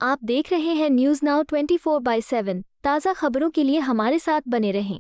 आप देख रहे हैं न्यूज नाउ 24/7। ताज़ा खबरों के लिए हमारे साथ बने रहें।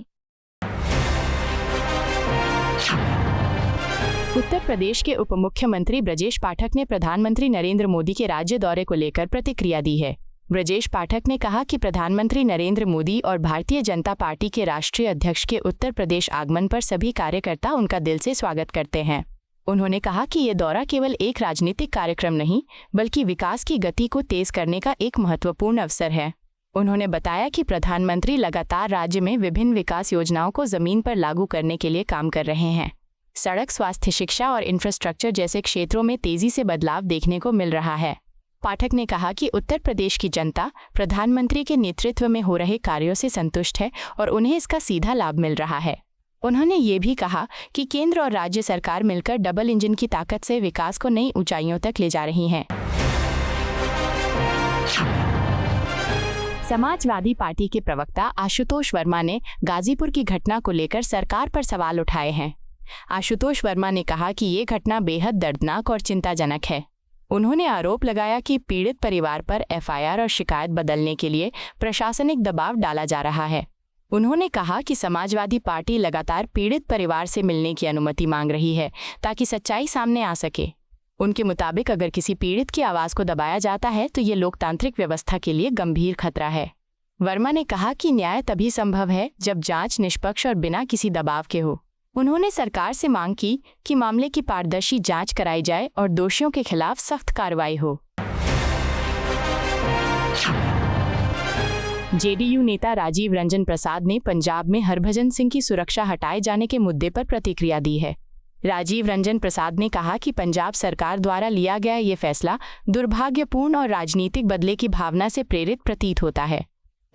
उत्तर प्रदेश के उप मुख्यमंत्री ब्रजेश पाठक ने प्रधानमंत्री नरेंद्र मोदी के राज्य दौरे को लेकर प्रतिक्रिया दी है। ब्रजेश पाठक ने कहा कि प्रधानमंत्री नरेंद्र मोदी और भारतीय जनता पार्टी के राष्ट्रीय अध्यक्ष के उत्तर प्रदेश आगमन पर सभी कार्यकर्ता उनका दिल से स्वागत करते हैं। उन्होंने कहा कि ये दौरा केवल एक राजनीतिक कार्यक्रम नहीं, बल्कि विकास की गति को तेज करने का एक महत्वपूर्ण अवसर है। उन्होंने बताया कि प्रधानमंत्री लगातार राज्य में विभिन्न विकास योजनाओं को जमीन पर लागू करने के लिए काम कर रहे हैं। सड़क, स्वास्थ्य, शिक्षा और इंफ्रास्ट्रक्चर जैसे क्षेत्रों में तेजी से बदलाव देखने को मिल रहा है। पाठक ने कहा कि उत्तर प्रदेश की जनता प्रधानमंत्री के नेतृत्व में हो रहे कार्यों से संतुष्ट है और उन्हें इसका सीधा लाभ मिल रहा है। उन्होंने ये भी कहा कि केंद्र और राज्य सरकार मिलकर डबल इंजन की ताकत से विकास को नई ऊंचाइयों तक ले जा रही हैं। समाजवादी पार्टी के प्रवक्ता आशुतोष वर्मा ने गाजीपुर की घटना को लेकर सरकार पर सवाल उठाए हैं। आशुतोष वर्मा ने कहा कि ये घटना बेहद दर्दनाक और चिंताजनक है। उन्होंने आरोप लगाया कि पीड़ित परिवार पर एफआईआर और शिकायत बदलने के लिए प्रशासनिक दबाव डाला जा रहा है। उन्होंने कहा कि समाजवादी पार्टी लगातार पीड़ित परिवार से मिलने की अनुमति मांग रही है ताकि सच्चाई सामने आ सके। उनके मुताबिक अगर किसी पीड़ित की आवाज़ को दबाया जाता है तो ये लोकतांत्रिक व्यवस्था के लिए गंभीर खतरा है। वर्मा ने कहा कि न्याय तभी संभव है जब जांच निष्पक्ष और बिना किसी दबाव के हो। उन्होंने सरकार से मांग की कि मामले की पारदर्शी जांच कराई जाए और दोषियों के खिलाफ सख्त कार्रवाई हो। जेडीयू नेता राजीव रंजन प्रसाद ने पंजाब में हरभजन सिंह की सुरक्षा हटाए जाने के मुद्दे पर प्रतिक्रिया दी है। राजीव रंजन प्रसाद ने कहा कि पंजाब सरकार द्वारा लिया गया ये फैसला दुर्भाग्यपूर्ण और राजनीतिक बदले की भावना से प्रेरित प्रतीत होता है।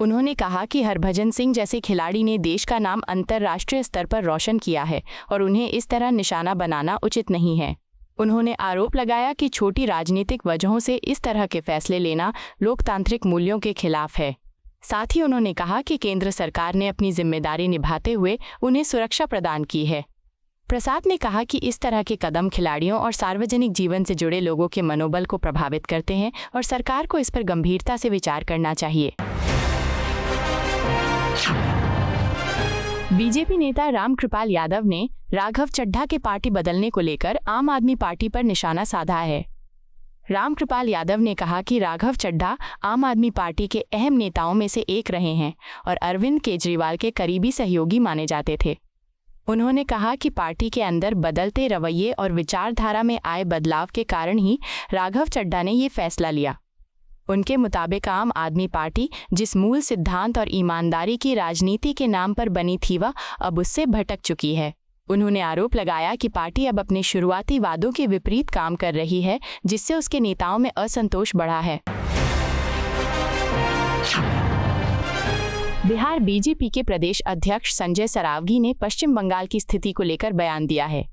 उन्होंने कहा कि हरभजन सिंह जैसे खिलाड़ी ने देश का नाम अंतर्राष्ट्रीय स्तर पर रोशन किया है और उन्हें इस तरह निशाना बनाना उचित नहीं है। उन्होंने आरोप लगाया कि छोटी राजनीतिक वजहों से इस तरह के फैसले लेना लोकतांत्रिक मूल्यों के खिलाफ है। साथ ही उन्होंने कहा कि केंद्र सरकार ने अपनी जिम्मेदारी निभाते हुए उन्हें सुरक्षा प्रदान की है। प्रसाद ने कहा कि इस तरह के कदम खिलाड़ियों और सार्वजनिक जीवन से जुड़े लोगों के मनोबल को प्रभावित करते हैं और सरकार को इस पर गंभीरता से विचार करना चाहिए। बीजेपी नेता रामकृपाल यादव ने राघव चड्ढा के पार्टी बदलने को लेकर आम आदमी पार्टी पर निशाना साधा है। रामकृपाल यादव ने कहा कि राघव चड्ढा आम आदमी पार्टी के अहम नेताओं में से एक रहे हैं और अरविंद केजरीवाल के करीबी सहयोगी माने जाते थे। उन्होंने कहा कि पार्टी के अंदर बदलते रवैये और विचारधारा में आए बदलाव के कारण ही राघव चड्ढा ने ये फैसला लिया। उनके मुताबिक आम आदमी पार्टी जिस मूल सिद्धांत और ईमानदारी की राजनीति के नाम पर बनी थी वह अब उससे भटक चुकी है। उन्होंने आरोप लगाया कि पार्टी अब अपने शुरुआती वादों के विपरीत काम कर रही है, जिससे उसके नेताओं में असंतोष बढ़ा है। बिहार बीजेपी के प्रदेश अध्यक्ष संजय सरावगी ने पश्चिम बंगाल की स्थिति को लेकर बयान दिया है।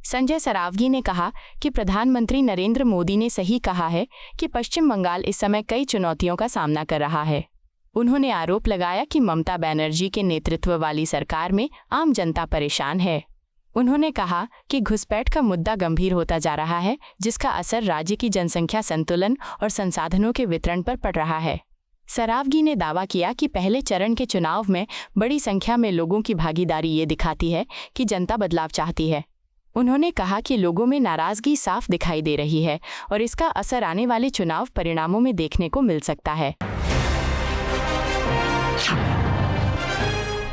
संजय सरावगी ने कहा कि प्रधानमंत्री नरेंद्र मोदी ने सही कहा है कि पश्चिम बंगाल इस समय कई चुनौतियों का सामना कर रहा है। उन्होंने आरोप लगाया कि ममता बनर्जी के नेतृत्व वाली सरकार में आम जनता परेशान है। उन्होंने कहा कि घुसपैठ का मुद्दा गंभीर होता जा रहा है, जिसका असर राज्य की जनसंख्या संतुलन और संसाधनों के वितरण पर पड़ रहा है। सरावगी ने दावा किया कि पहले चरण के चुनाव में बड़ी संख्या में लोगों की भागीदारी ये दिखाती है कि जनता बदलाव चाहती है। उन्होंने कहा कि लोगों में नाराजगी साफ दिखाई दे रही है और इसका असर आने वाले चुनाव परिणामों में देखने को मिल सकता है।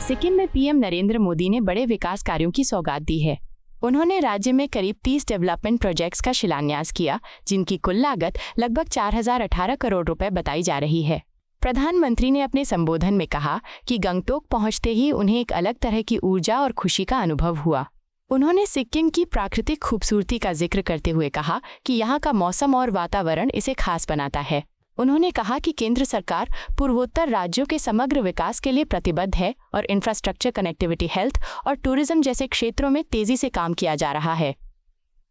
सिक्किम में पीएम नरेंद्र मोदी ने बड़े विकास कार्यों की सौगात दी है। उन्होंने राज्य में करीब 30 डेवलपमेंट प्रोजेक्ट्स का शिलान्यास किया, जिनकी कुल लागत लगभग 4018 करोड़ रुपए बताई जा रही है। प्रधानमंत्री ने अपने संबोधन में कहा कि गंगटोक पहुंचते ही उन्हें एक अलग तरह की ऊर्जा और खुशी का अनुभव हुआ। उन्होंने सिक्किम की प्राकृतिक खूबसूरती का जिक्र करते हुए कहा कि यहाँ का मौसम और वातावरण इसे खास बनाता है। उन्होंने कहा कि केंद्र सरकार पूर्वोत्तर राज्यों के समग्र विकास के लिए प्रतिबद्ध है और इंफ्रास्ट्रक्चर, कनेक्टिविटी, हेल्थ और टूरिज्म जैसे क्षेत्रों में तेजी से काम किया जा रहा है।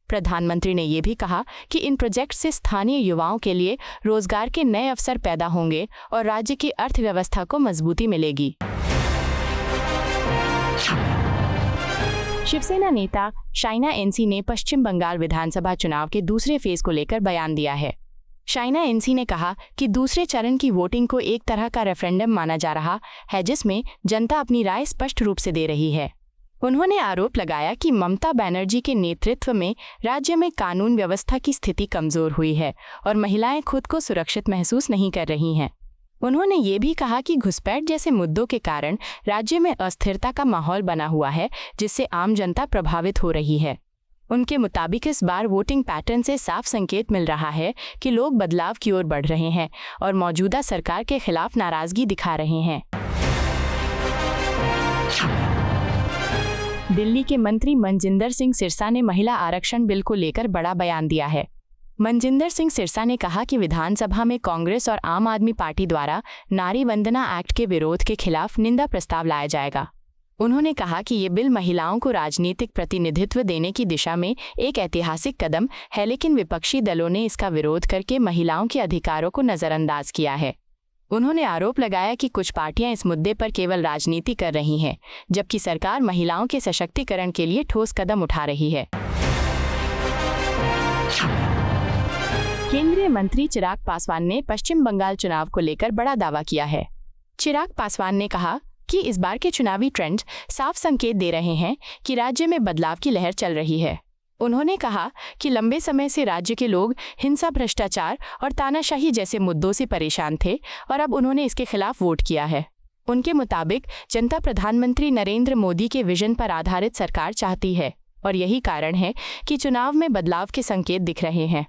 प्रधानमंत्री ने ये भी कहा कि इन प्रोजेक्ट से स्थानीय युवाओं के लिए रोजगार के नए अवसर पैदा होंगे और राज्य की अर्थव्यवस्था को मजबूती मिलेगी। शिवसेना नेता शाइना एनसी ने पश्चिम बंगाल विधानसभा चुनाव के दूसरे फेज को लेकर बयान दिया है। शाइना एनसी ने कहा कि दूसरे चरण की वोटिंग को एक तरह का रेफरेंडम माना जा रहा है जिसमें जनता अपनी राय स्पष्ट रूप से दे रही है। उन्होंने आरोप लगाया कि ममता बनर्जी के नेतृत्व में राज्य में कानून व्यवस्था की स्थिति कमजोर हुई है और महिलाएं खुद को सुरक्षित महसूस नहीं कर रही हैं। उन्होंने ये भी कहा कि घुसपैठ जैसे मुद्दों के कारण राज्य में अस्थिरता का माहौल बना हुआ है जिससे आम जनता प्रभावित हो रही है। उनके मुताबिक इस बार वोटिंग पैटर्न से साफ संकेत मिल रहा है कि लोग बदलाव की ओर बढ़ रहे हैं और मौजूदा सरकार के खिलाफ नाराजगी दिखा रहे हैं। दिल्ली के मंत्री मनजिंदर सिंह सिरसा ने महिला आरक्षण बिल को लेकर बड़ा बयान दिया है। मनजिंदर सिंह सिरसा ने कहा कि विधानसभा में कांग्रेस और आम आदमी पार्टी द्वारा नारी वंदना एक्ट के विरोध के खिलाफ निंदा प्रस्ताव लाया जाएगा। उन्होंने कहा कि ये बिल महिलाओं को राजनीतिक प्रतिनिधित्व देने की दिशा में एक ऐतिहासिक कदम है, लेकिन विपक्षी दलों ने इसका विरोध करके महिलाओं के अधिकारों को नज़रअंदाज किया है। उन्होंने आरोप लगाया कि कुछ पार्टियां इस मुद्दे पर केवल राजनीति कर रही हैं, जबकि सरकार महिलाओं के सशक्तिकरण के लिए ठोस कदम उठा रही है। केंद्रीय मंत्री चिराग पासवान ने पश्चिम बंगाल चुनाव को लेकर बड़ा दावा किया है। चिराग पासवान ने कहा कि इस बार के चुनावी ट्रेंड साफ संकेत दे रहे हैं कि राज्य में बदलाव की लहर चल रही है। उन्होंने कहा कि लंबे समय से राज्य के लोग हिंसा, भ्रष्टाचार और तानाशाही जैसे मुद्दों से परेशान थे और अब उन्होंने इसके खिलाफ वोट किया है। उनके मुताबिक जनता प्रधानमंत्री नरेंद्र मोदी के विजन पर आधारित सरकार चाहती है और यही कारण है कि चुनाव में बदलाव के संकेत दिख रहे हैं।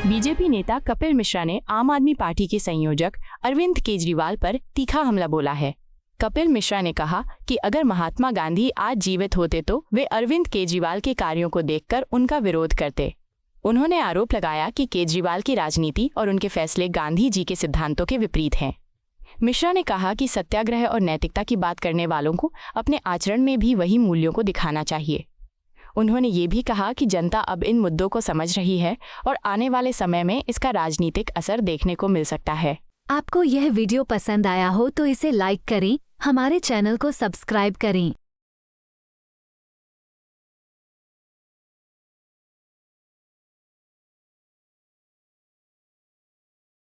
बीजेपी नेता कपिल मिश्रा ने आम आदमी पार्टी के संयोजक अरविंद केजरीवाल पर तीखा हमला बोला है। कपिल मिश्रा ने कहा कि अगर महात्मा गांधी आज जीवित होते तो वे अरविंद केजरीवाल के कार्यों को देखकर उनका विरोध करते। उन्होंने आरोप लगाया कि केजरीवाल की राजनीति और उनके फैसले गांधी जी के सिद्धांतों के विपरीत हैं। मिश्रा ने कहा कि सत्याग्रह और नैतिकता की बात करने वालों को अपने आचरण में भी वही मूल्यों को दिखाना चाहिए। उन्होंने ये भी कहा कि जनता अब इन मुद्दों को समझ रही है और आने वाले समय में इसका राजनीतिक असर देखने को मिल सकता है। आपको यह वीडियो पसंद आया हो तो इसे लाइक करें, हमारे चैनल को सब्सक्राइब करें।